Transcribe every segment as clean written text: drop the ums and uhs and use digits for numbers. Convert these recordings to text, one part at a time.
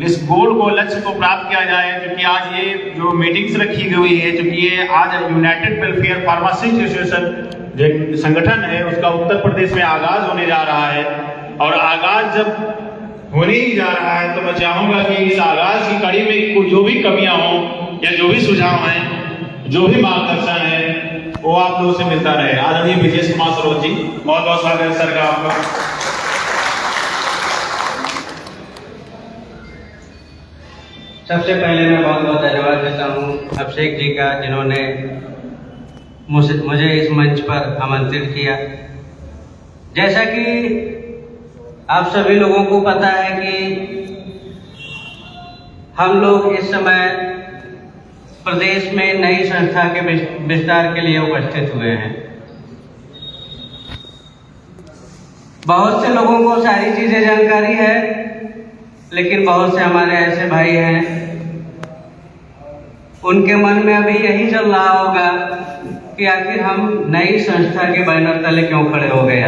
इस गोल को, लक्ष्य को प्राप्त किया जाए। क्योंकि आज ये जो मीटिंग्स रखी गई है, क्योंकि ये आज यूनाइटेड वेलफेयर फार्मासिस्ट एसोसिएशन जो संगठन है उसका उत्तर प्रदेश में आगाज होने जा रहा है। और आगाज जब होने ही जा रहा है तो मैं चाहूंगा कि इस आगाज की कड़ी में जो भी कमियां हों या जो भी सुझाव हैं, जो भी मार्गदर्शन है, वो आप लोगों से मिलता रहे। आदरणीय विजय कुमार सरोज जी, बहुत बहुत स्वागत है सर का आपका। सबसे पहले मैं बहुत बहुत धन्यवाद देता हूँ अभिषेक जी का, जिन्होंने मुझे इस मंच पर आमंत्रित किया। जैसा कि आप सभी लोगों को पता है कि हम लोग इस समय प्रदेश में नई संस्था के विस्तार के लिए उपस्थित हुए हैं। बहुत से लोगों को सारी चीजें जानकारी है, लेकिन बहुत से हमारे ऐसे भाई हैं, उनके मन में अभी यही चल रहा होगा कि आखिर हम नई संस्था के बैनर तले क्यों खड़े हो गए।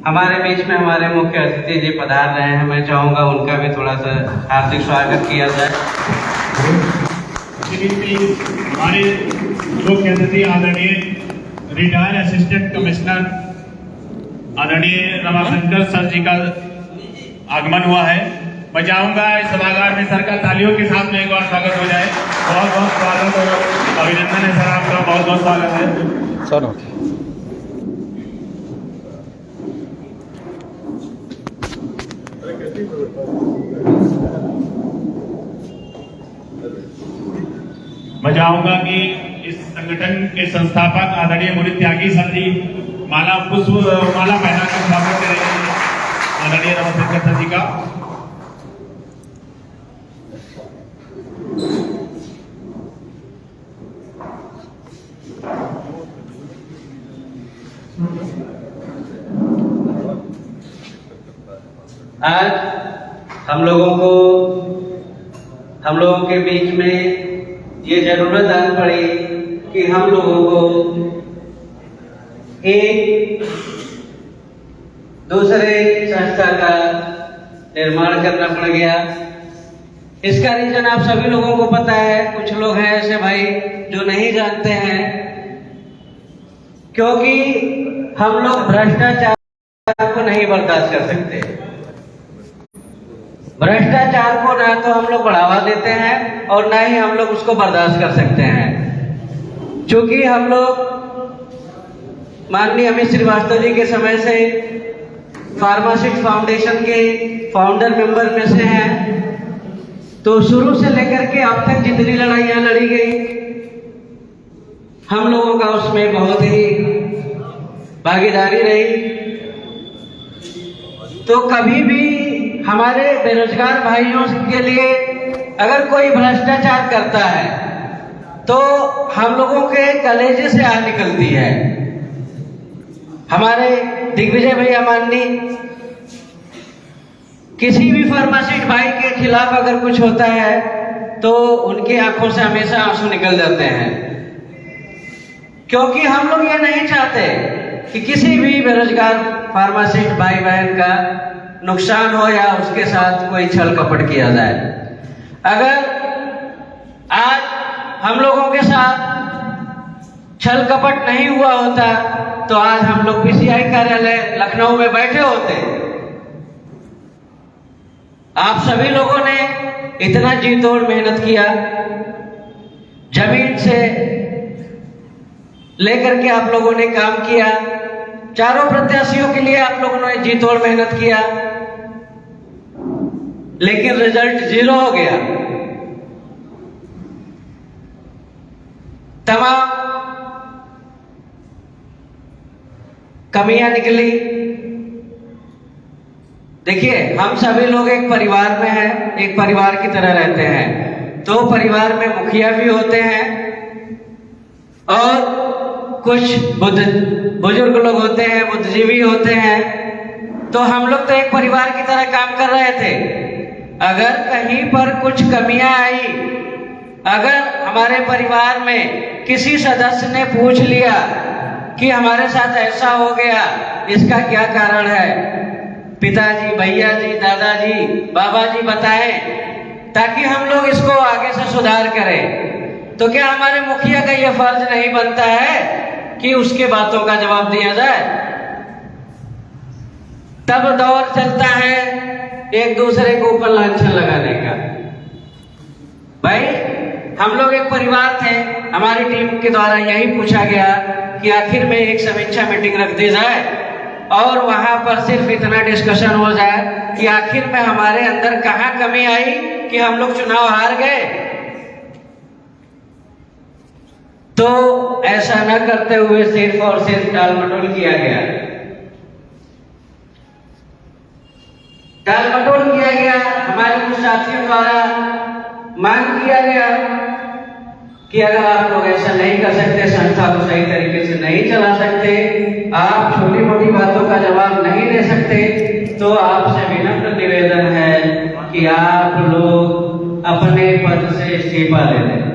हमारे बीच में हमारे मुख्य अतिथि जी पधार रहे हैं, मैं चाहूंगा उनका भी थोड़ा सा हार्दिक स्वागत किया जाए। हमारे मुख्य अतिथि आदरणीय रिटायर्ड असिस्टेंट कमिश्नर आदरणीय रमाशंकर सर जी का आगमन हुआ है। मैं चाहूंगा इस सभागार में सर का तालियों के साथ में एक बार स्वागत हो जाए। बहुत बहुत स्वागत और अभिनंदन है सर आपका, बहुत बहुत स्वागत है सर। मैं चाहूंगा कि इस संगठन के संस्थापक आदरणीय मुनि त्यागी सर जी माला पहनाकर स्वागत करेंगे आदरणीय रमाशंकर सर जी का। आज हम लोगों के बीच में ये जरूरत आ पड़ी कि हम लोगों को एक दूसरे संस्था का निर्माण करना पड़ गया। इसका रीजन आप सभी लोगों को पता है। कुछ लोग हैं ऐसे भाई जो नहीं जानते हैं, क्योंकि हम लोग भ्रष्टाचार को नहीं बर्दाश्त कर सकते। भ्रष्टाचार को ना तो हम लोग बढ़ावा देते हैं और ना ही हम लोग उसको बर्दाश्त कर सकते हैं। क्योंकि हम लोग माननीय अमित श्रीवास्तव जी के समय से फार्मासिस्ट फाउंडेशन के फाउंडर मेंबर में से हैं, तो शुरू से लेकर के अब तक जितनी लड़ाइयां लड़ी गई, हम लोगों का उसमें बहुत ही भागीदारी रही। तो कभी भी हमारे बेरोजगार भाइयों के लिए अगर कोई भ्रष्टाचार करता है तो हम लोगों के कलेजे से आग निकलती है। हमारे दिग्विजय भैया माननी किसी भी फार्मासिस्ट भाई के खिलाफ अगर कुछ होता है तो उनकी आंखों से हमेशा आंसू निकल जाते हैं, क्योंकि हम लोग ये नहीं चाहते कि किसी भी बेरोजगार फार्मासिस्ट भाई बहन का नुकसान हो या उसके साथ कोई छल कपट किया जाए। अगर आज हम लोगों के साथ छल कपट नहीं हुआ होता तो आज हम लोग पीसीआई कार्यालय लखनऊ में बैठे होते। आप सभी लोगों ने इतना जी तोड़ मेहनत किया, जमीन से लेकर के आप लोगों ने काम किया, चारों प्रत्याशियों के लिए आप लोगों ने जी तोड़ मेहनत किया, लेकिन रिजल्ट 0 हो गया। तमाम कमियां निकली। देखिए, हम सभी लोग एक परिवार में हैं, एक परिवार की तरह रहते हैं। तो परिवार में मुखिया भी होते हैं और कुछ बुजुर्ग लोग होते हैं, बुद्धिजीवी होते हैं। तो हम लोग तो एक परिवार की तरह काम कर रहे थे। अगर कहीं पर कुछ कमियां आई, अगर हमारे परिवार में किसी सदस्य ने पूछ लिया कि हमारे साथ ऐसा हो गया, इसका क्या कारण है? पिताजी, भैया जी, दादाजी, बाबा जी बताएं, ताकि हम लोग इसको आगे से सुधार करें। तो क्या हमारे मुखिया का यह फर्ज नहीं बनता है कि उसके बातों का जवाब दिया जाए? तब दौर चलता है एक दूसरे को ऊपर लांछन लगाने का। भाई, हम लोग एक परिवार थे, हमारी टीम के द्वारा यही पूछा गया कि आखिर में एक समीक्षा मीटिंग रख दी जाए और वहां पर सिर्फ इतना डिस्कशन हो जाए कि आखिर में हमारे अंदर कहां कमी आई कि हम लोग चुनाव हार गए। तो ऐसा न करते हुए सिर्फ और सिर्फ टालमटोल किया गया। टालमटोल किया गया। हमारे कुछ साथियों द्वारा मांग किया गया कि अगर आप लोग ऐसा नहीं कर सकते, संस्था को सही तरीके से नहीं चला सकते, आप छोटी मोटी बातों का जवाब नहीं दे सकते, तो आपसे विनम्र निवेदन है कि आप लोग अपने पद से इस्तीफा दे दें।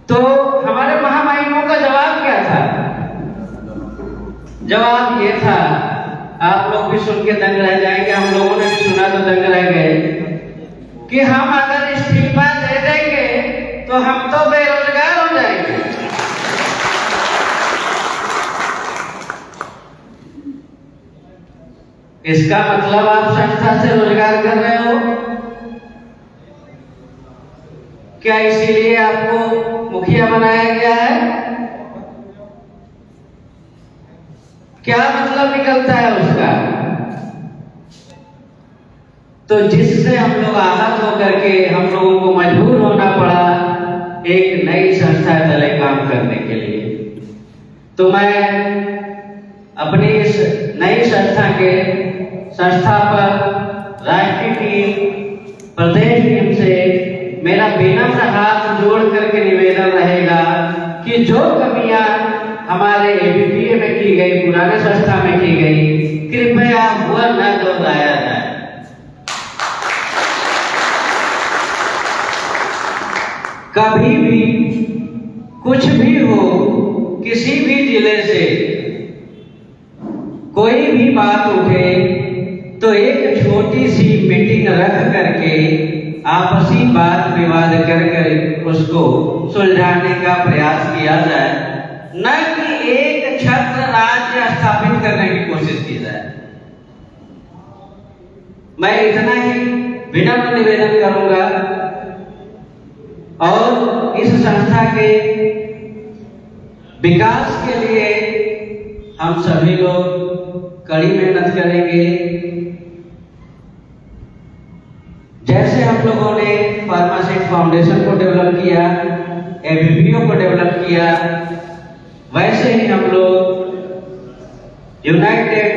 तो हमारे महामहिमों का जवाब क्या था? जवाब ये था, आप लोग भी सुन के दंग रह जाएंगे, हम लोगों ने भी सुना तो दंग रह गए, कि हम अगर इस्तीफा दे देंगे तो हम तो बेरोजगार हो जाएंगे। इसका मतलब आप संस्था से रोजगार कर रहे हो क्या? इसीलिए आपको मुखिया बनाया गया है? क्या मतलब निकलता है उसका? तो जिससे हम लोग आहत होकर के हम लोगों को मजबूर होना पड़ा एक नई संस्था तले काम करने के लिए। तो मैं अपनी इस नई संस्था के संस्थापक, राष्ट्रीय टीम, प्रदेश टीम से मेरा विनम्र हाथ जोड़ करके निवेदन रहेगा कि जो कमियां हमारे एबीपीए में की गई, पुराने संस्था में की गई, कृपया वह न दोहराया जाए। कभी भी कुछ भी हो, किसी भी जिले से कोई भी बात उठे तो एक छोटी सी मीटिंग रख करके आपसी बात विवाद कर उसको सुलझाने का प्रयास किया जाए, न कि एक छत्र राज्य स्थापित करने की कोशिश की जाए। मैं इतना ही विनम्र निवेदन करूंगा और इस संस्था के विकास के लिए हम सभी लोग कड़ी मेहनत करेंगे। जैसे हम लोगों ने फार्मासिस्ट फाउंडेशन को डेवलप किया, एबीपीओ को डेवलप किया, वैसे ही हम लोग यूनाइटेड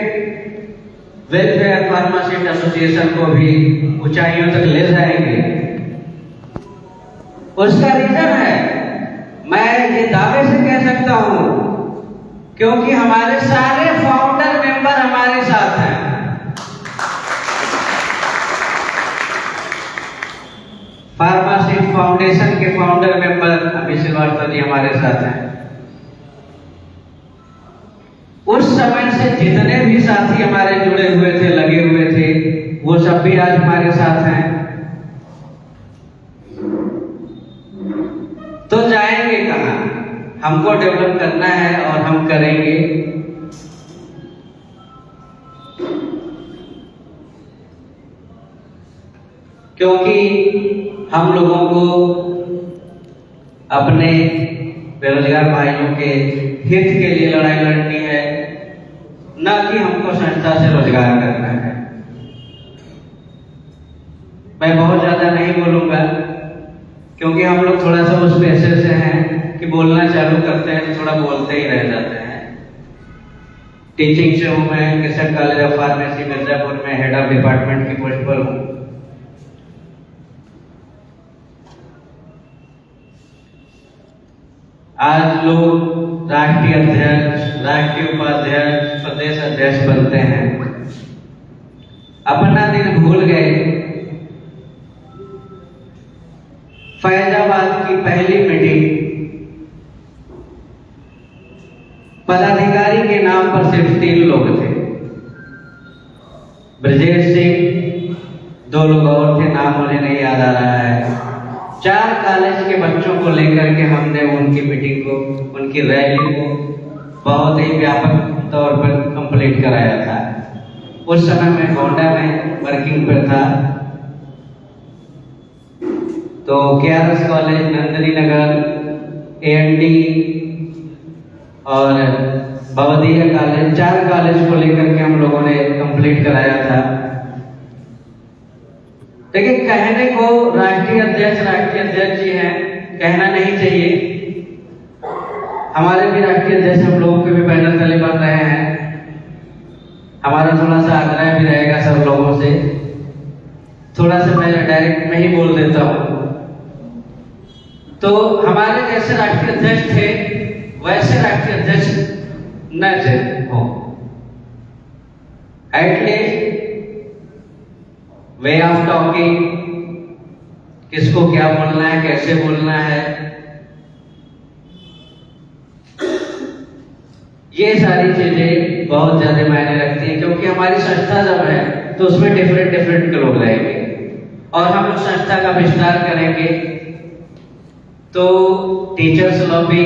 वेलफेयर फार्मासिस्ट एसोसिएशन को भी ऊंचाइयों तक ले जाएंगे। उसका रीजन है, मैं ये दावे से कह सकता हूं, क्योंकि हमारे सारे फाउंडर मेंबर हमारे साथ हैं। फार्मासिस्ट फाउंडेशन के फाउंडर मेंबर अभी श्रीवास्तव जी हमारे साथ हैं। उस समय से जितने भी साथी हमारे जुड़े हुए थे, लगे हुए थे, वो सब भी आज हमारे साथ हैं। तो जाएंगे कहां? हमको डेवलप करना है और हम करेंगे। क्योंकि हम लोगों को अपने बेरोजगार भाइयों के हित के लिए लड़ाई लड़नी है, न कि हमको संस्था से रोजगार करना है। मैं बहुत ज्यादा नहीं बोलूंगा, क्योंकि हम लोग थोड़ा सा उस पैसे से हैं कि बोलना चालू करते हैं तो थोड़ा बोलते ही रह जाते हैं। टीचिंग से हूँ मैं, कृषक कॉलेज ऑफ फार्मेसी मिर्जापुर में हेड ऑफ डिपार्टमेंट की पोस्ट पर हूँ। आज लोग राष्ट्रीय अध्यक्ष, राष्ट्रीय उपाध्यक्ष, प्रदेश अध्यक्ष बनते हैं, अपना दिन भूल गए। फैजाबाद की पहली मीटिंग पदाधिकारी के नाम पर सिर्फ 3 लोग थे। ब्रजेश सिंह, 2 लोग और थे, नाम मुझे नहीं याद आ रहा है। 4 कॉलेज के बच्चों को लेकर के हमने उनकी मीटिंग को, उनकी रैली को बहुत ही व्यापक तौर पर कंप्लीट कराया था। उस समय मैं गोंडा में वर्किंग पर था, तो KRS college, Nandini Nagar, AND और भवदिया कॉलेज, 4 कॉलेज को लेकर के हम लोगों ने कंप्लीट कराया था। लेकिन कहने को राष्ट्रीय अध्यक्ष जी हैं, कहना नहीं चाहिए। हमारे भी राष्ट्रीय अध्यक्ष हम लोगों के भी बैनर तले बन रहे हैं। हमारा थोड़ा सा आग्रह भी रहेगा सब लोगों से, थोड़ा सा मैं डायरेक्ट में ही बोल देता हूँ। तो हमारे जैसे राष्ट्रीय अध्यक्ष थे वैसे राष्ट्रीय अध्यक्ष न थे हो, एटलीस्ट वे ऑफ टॉकिंग, किसको क्या बोलना है, कैसे बोलना है, ये सारी चीजें बहुत ज्यादा मायने रखती हैं। क्योंकि हमारी संस्था जब है तो उसमें डिफरेंट लोग रहेंगे और हम उस संस्था का विस्तार करेंगे, तो टीचर्स लॉबी,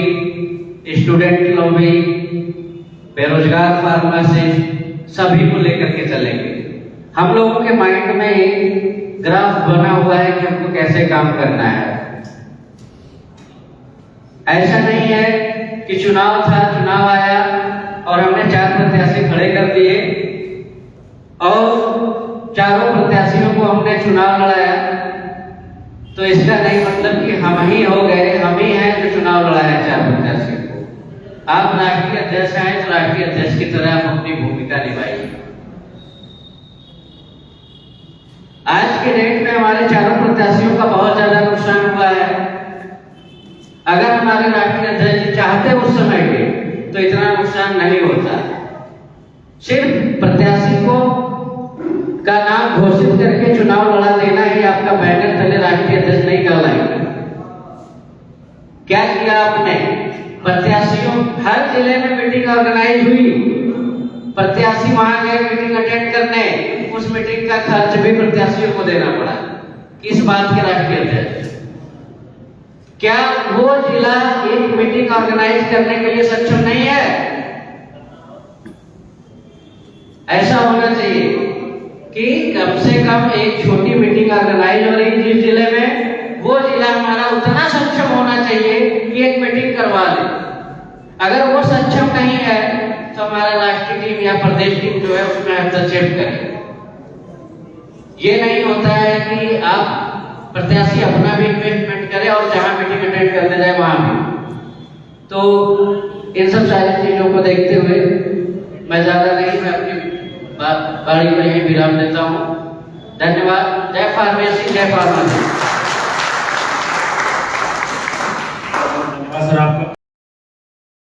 स्टूडेंट लॉबी, बेरोजगार फार्मासिस्ट, सभी को लेकर के चलेंगे। हम लोगों के माइंड में एक ग्राफ बना हुआ है कि हमको कैसे काम करना है। ऐसा नहीं है कि चुनाव था, चुनाव आया और हमने 4 प्रत्याशी खड़े कर दिए और चारों प्रत्याशियों को हमने चुनाव लड़ाया, तो इसका नहीं मतलब कि हम ही हो गए, हम ही हैं जो चुनाव लड़ाया 4 प्रत्याशियों को। आप राष्ट्रीय अध्यक्ष हैं तो राष्ट्रीय अध्यक्ष की तरह आप अपनी भूमिका निभाइए। आज के डेट में हमारे चारों प्रत्याशियों का बहुत ज्यादा नुकसान हुआ है। अगर हमारे राष्ट्रीय अध्यक्ष चाहते उस समय के तो इतना नुकसान नहीं होता। सिर्फ प्रत्याशी को का नाम घोषित करके चुनाव लड़ा देना ही आपका बैनर तले राष्ट्रीय अध्यक्ष नहीं कहलाएगा। क्या किया आपने? प्रत्याशियों, हर जिले में मीटिंग ऑर्गेनाइज हुई, प्रत्याशी वहां गए मीटिंग अटेंड करने, उस मीटिंग का खर्च भी प्रत्याशियों को देना पड़ा। किस बात के राष्ट्रीय अध्यक्ष? क्या वो जिला एक मीटिंग ऑर्गेनाइज करने के लिए सक्षम नहीं है? ऐसा होना चाहिए कि कम से कम एक छोटी मीटिंग ऑर्गेनाइज हो रही जिस जिले में, वो जिला हमारा उतना सक्षम होना चाहिए कि एक मीटिंग करवा दे। अगर वो सक्षम नहीं है तो हमारा राष्ट्रीय टीम या प्रदेश टीम जो है उसमें हस्तक्षेप करे। ये नहीं होता है कि आप प्रत्याशी अपना भी इन्वेस्टमेंट करे और जहां मीटिंग अटेंड करने जाए वहां भी। तो इन सब सारी चीजों को देखते हुए मैं ज्यादा नहीं, मैं अपनी बाड़ी में यही विराम देता हूँ। धन्यवाद। जय फार्मेसी, जय फार्मेसी।